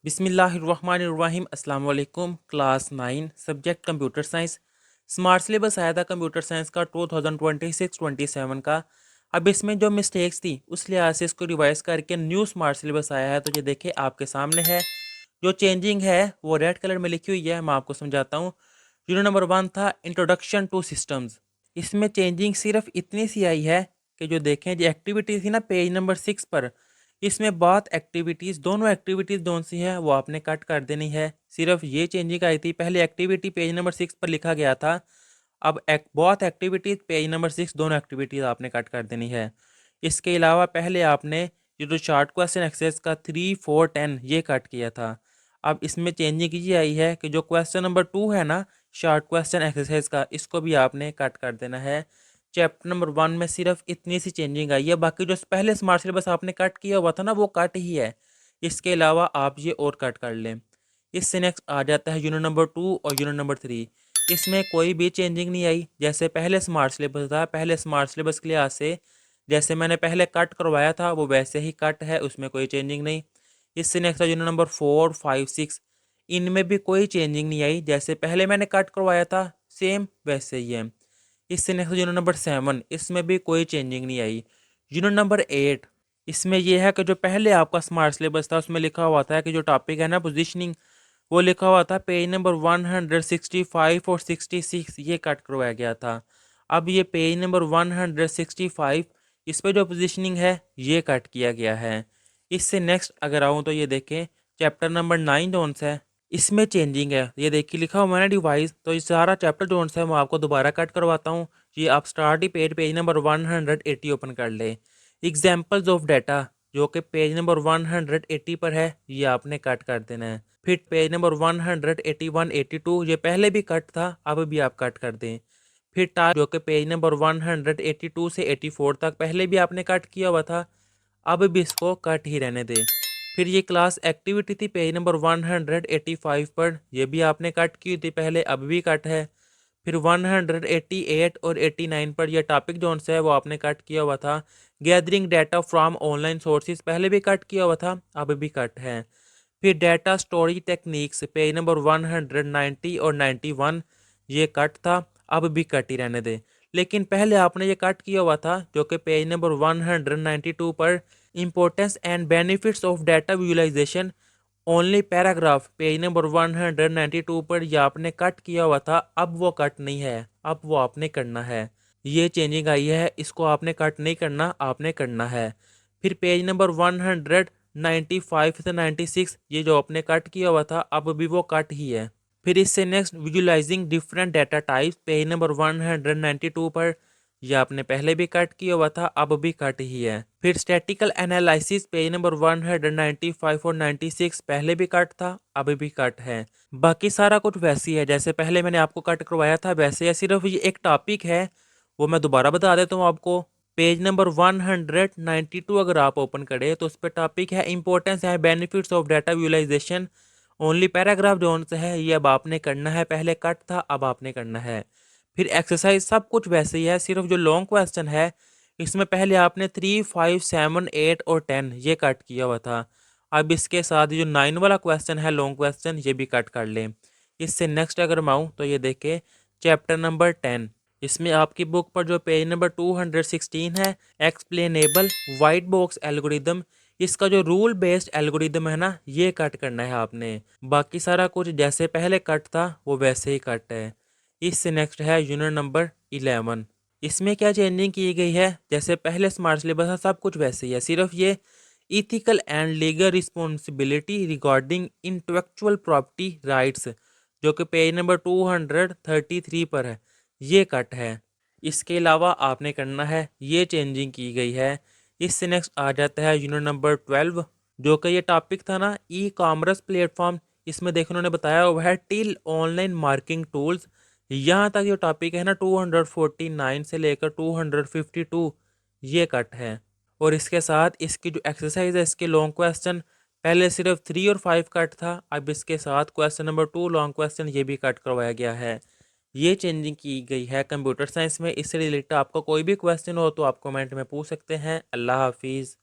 बिस्मिल्लाहिर्रहमानिर्रहीम अस्सलाम वालेकुम। Class 9 subject computer science smart syllabus आया था कंप्यूटर साइंस का 2026-27 का। अब इसमें जो मिस्टेक्स थी उस लिहाज से इसको रिवाइज करके न्यू स्मार्ट सिलेबस आया है। तो ये देखिए आपके सामने है। जो चेंजिंग है वो रेड कलर में लिखी हुई है, मैं आपको समझाता हूँ। यूनिट नंबर 1 था इंट्रोडक्शन टू सिस्टम्स। इसमें चेंजिंग सिर्फ इतनी सी आई है कि जो देखें जो एक्टिविटी थी ना पेज नंबर 6 पर, इसमें बहुत एक्टिविटीज़ दोनों एक्टिविटीज़ कौन सी है वो आपने कट कर देनी है। सिर्फ ये चेंजिंग आई थी, पहले एक्टिविटी पेज नंबर 6 पर लिखा गया था। अब बहुत एक्टिविटीज़ पेज नंबर 6 दोनों एक्टिविटीज़ आपने कट कर देनी है। इसके अलावा पहले आपने ये जो शार्ट क्वेश्चन एक्सरसाइज का 3, 4, 10 ये कट किया था। अब इसमें चेंजिंग ये आई है कि जो क्वेश्चन नंबर 2 है ना शॉर्ट क्वेश्चन एक्सरसाइज का, इसको भी आपने कट कर देना है। चैप्टर नंबर 1 में सिर्फ इतनी सी चेंजिंग आई है, बाकी जो पहले स्मार्ट सिलेबस आपने कट किया हुआ था ना वो कट ही है। इसके अलावा आप ये और कट कर लें। इससे नेक्स्ट आ जाता है यूनिट नंबर 2 और यूनिट नंबर 3। इसमें कोई भी चेंजिंग नहीं आई, जैसे पहले स्मार्ट सिलेबस था। पहले स्मार्ट सिलेबस के लिहाज से जैसे मैंने पहले कट करवाया था वो वैसे ही कट है, उसमें कोई चेंजिंग नहीं। इससे नेक्स्ट है यूनिट नंबर 4, 5, 6। इनमें भी कोई चेंजिंग नहीं आई, जैसे पहले मैंने कट करवाया था सेम वैसे ही है। इससे नेक्स्ट यूनिट नंबर 7, इसमें भी कोई चेंजिंग नहीं आई। यूनिट नंबर 8, इसमें यह है कि जो पहले आपका स्मार्ट सिलेबस था उसमें लिखा हुआ था कि जो टॉपिक है ना पोजीशनिंग, वो लिखा हुआ था पेज नंबर 165 और 66, ये कट करवाया गया था। अब ये पेज नंबर 165 इस पे जो पोजीशनिंग है ये कट किया गया है। इससे नेक्स्ट अगर आऊँ तो ये देखें चैप्टर नंबर 9 जोन है, इसमें चेंजिंग है। ये देखिए लिखा हुआ है ना डिवाइस, तो ये सारा चैप्टर जोन है मैं आपको दोबारा कट करवाता हूँ। ये आप स्टार्ट ही पेज नंबर 180 ओपन कर ले। एग्जाम्पल्स ऑफ डाटा जो कि पेज नंबर 180 पर है ये आपने कट कर देना है। फिर पेज नंबर 181, 82 ये पहले भी कट था, अब भी आप कट कर दें। फिर टाइप जो कि पेज नंबर 182 से 84 तक पहले भी आपने कट किया हुआ था, अब भी इसको कट ही रहने दें। फिर ये क्लास एक्टिविटी थी पेज नंबर 185 पर, यह भी आपने कट की थी पहले, अब भी कट है। फिर 188 और 89 पर यह टॉपिक जोन से है वो आपने कट किया हुआ था। Gathering data from online sources पहले भी कट किया हुआ था, अब भी कट है। फिर data storage techniques page number 190 और 91 ये कट था, अब भी कट ही रहने दें। लेकिन पहले आपने ये कट किया हुआ था जो कि पेज नंबर 192 पर importance and benefits of data visualisation only paragraph page number 192 पर यह आपने कट किया हुआ था, अब वो कट नहीं है, अब वो आपने करना है। ये चेंजिंग आई है, इसको आपने कट नहीं करना, आपने करना है। फिर पेज नंबर 195 से 96 ये जो आपने कट किया हुआ था अब भी वो कट ही है। फिर इससे next visualising different data types page number 192 पर यह आपने पहले भी कट किया हुआ था, अब भी कट ही है। फिर स्टैटिकल एनालिसिस पेज नंबर 195 और 96 पहले भी कट था, अब भी कट है। बाकी सारा कुछ वैसे ही है जैसे पहले मैंने आपको कट करवाया था वैसे है, सिर्फ ये एक टॉपिक है वो मैं दोबारा बता देता हूँ आपको। पेज नंबर 192 अगर आप ओपन करें तो उस पर टॉपिक है इंपॉर्टेंस है benefits of data visualisation only paragraph zone से है, ये अब आपने करना है, पहले कट था अब आपने करना है। फिर एक्सरसाइज सब कुछ वैसे ही है, सिर्फ जो लॉन्ग क्वेश्चन है इसमें पहले आपने 3, 5, 7, 8 और 10 ये कट किया हुआ था। अब इसके साथ जो 9 वाला क्वेश्चन है लॉन्ग क्वेश्चन ये भी कट कर लें। इससे नेक्स्ट अगर मैं आऊँ तो ये देखें चैप्टर नंबर 10, इसमें आपकी बुक पर जो पेज नंबर 216 है एक्सप्लेनेबल वाइट बॉक्स एल्गोरिदम, इसका जो रूल बेस्ड एल्गोरिदम है ना ये कट करना है आपने। बाकी सारा कुछ जैसे पहले कट था वो वैसे ही कट है। इससे नेक्स्ट है यूनिट नंबर 11। इसमें क्या चेंजिंग की गई है, जैसे पहले स्मार्ट सिलेबस था सब कुछ वैसे ही है, सिर्फ ये ethical and legal responsibility regarding intellectual property rights जो कि पेज नंबर 233 पर है ये कट है। इसके अलावा आपने करना है ये चेंजिंग की गई है। इससे नेक्स्ट आ जाता है यूनिट नंबर 12 जो कि ये टॉपिक था ना ई कॉमर्स प्लेटफॉर्म, इसमें देखो उन्होंने बताया हुआ है टिल ऑनलाइन मार्केटिंग टूल्स, यहाँ तक ये टॉपिक है ना 249 से लेकर 252 ये कट है। और इसके साथ इसकी जो एक्सरसाइज है इसके लॉन्ग क्वेश्चन पहले सिर्फ 3 और 5 कट था, अब इसके साथ क्वेश्चन नंबर 2 लॉन्ग क्वेश्चन ये भी कट करवाया गया है। ये चेंजिंग की गई है कंप्यूटर साइंस में। इससे रिलेटेड आपको कोई भी क्वेश्चन हो तो आप कमेंट में पूछ सकते हैं। अल्लाह हाफिज़।